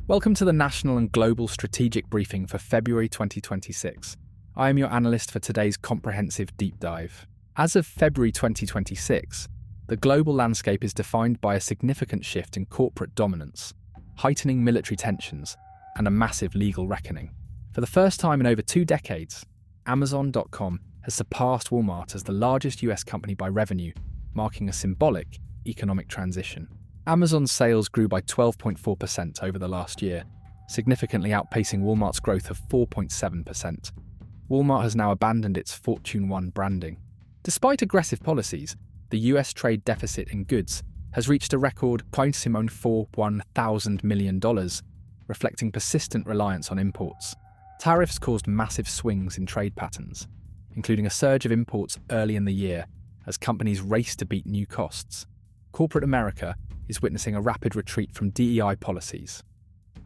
Welcome to the National and Global Strategic Briefing for February 2026. I am your analyst for today's comprehensive deep dive. As of February 2026, the global landscape is defined by a significant shift in corporate dominance, heightening military tensions, and a massive legal reckoning. For the first time in over 2 decades, Amazon.com has surpassed Walmart as the largest US company by revenue, marking a symbolic economic transition. Amazon's sales grew by 12.4% over the last year, significantly outpacing Walmart's growth of 4.7%. Walmart has now abandoned its Fortune 1 branding. Despite aggressive policies, the US trade deficit in goods has reached a record $1,041 million, reflecting persistent reliance on imports. Tariffs caused massive swings in trade patterns, including a surge of imports early in the year as companies raced to beat new costs. Corporate America is witnessing a rapid retreat from DEI policies.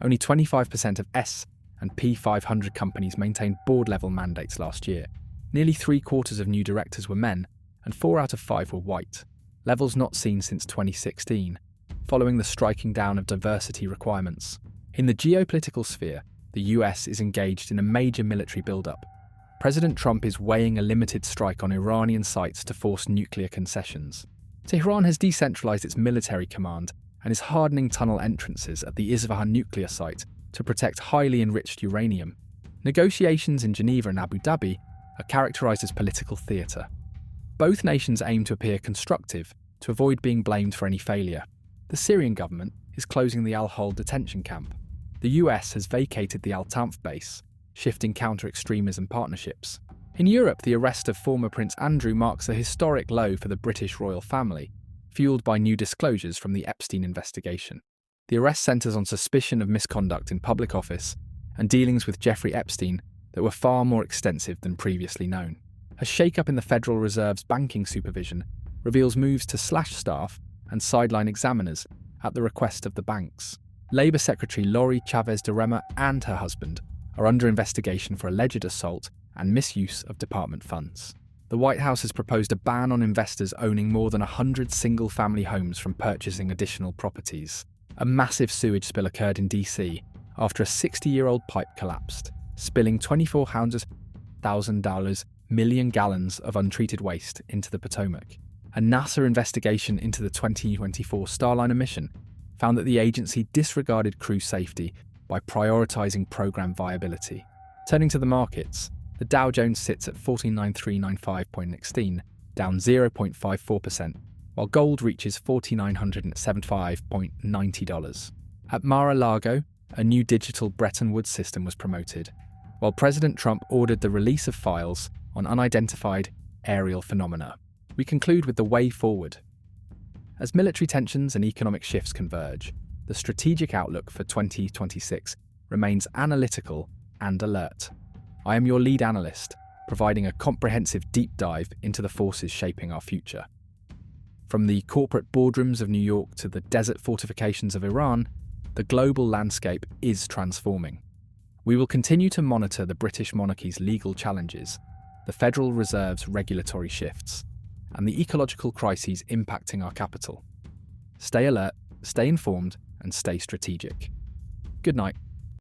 Only 25% of S&P 500 companies maintained board-level mandates last year. Nearly 3/4 of new directors were men, and 4 out of 5 were white, levels not seen since 2016, following the striking down of diversity requirements. In the geopolitical sphere, the US is engaged in a major military buildup. President Trump is weighing a limited strike on Iranian sites to force nuclear concessions. Tehran has decentralized its military command and is hardening tunnel entrances at the Isfahan nuclear site to protect highly enriched uranium. Negotiations in Geneva and Abu Dhabi are characterized as political theater. Both nations aim to appear constructive to avoid being blamed for any failure. The Syrian government is closing the Al-Hol detention camp. The US has vacated the Al-Tanf base, shifting counter-extremism partnerships. In Europe, the arrest of former Prince Andrew marks a historic low for the British royal family, fueled by new disclosures from the Epstein investigation. The arrest centres on suspicion of misconduct in public office and dealings with Jeffrey Epstein that were far more extensive than previously known. A shake-up in the Federal Reserve's banking supervision reveals moves to slash staff and sideline examiners at the request of the banks. Labour Secretary Lori Chavez de Rema and her husband are under investigation for alleged assault and misuse of department funds. The White House has proposed a ban on investors owning more than 100 single-family homes from purchasing additional properties. A massive sewage spill occurred in DC after a 60-year-old pipe collapsed, spilling 24,000 million gallons of untreated waste into the Potomac. A NASA investigation into the 2024 Starliner mission found that the agency disregarded crew safety by prioritizing program viability. Turning to the markets, the Dow Jones sits at 14,935.16, down 0.54%, while gold reaches $4,975.90. At Mar-a-Lago, a new digital Bretton Woods system was promoted, while President Trump ordered the release of files on unidentified aerial phenomena. We conclude with the way forward. As military tensions and economic shifts converge, the strategic outlook for 2026 remains analytical and alert. I am your lead analyst, providing a comprehensive deep dive into the forces shaping our future. From the corporate boardrooms of New York to the desert fortifications of Iran, the global landscape is transforming. We will continue to monitor the British monarchy's legal challenges, the Federal Reserve's regulatory shifts, and the ecological crises impacting our capital. Stay alert, stay informed, and stay strategic. Good night.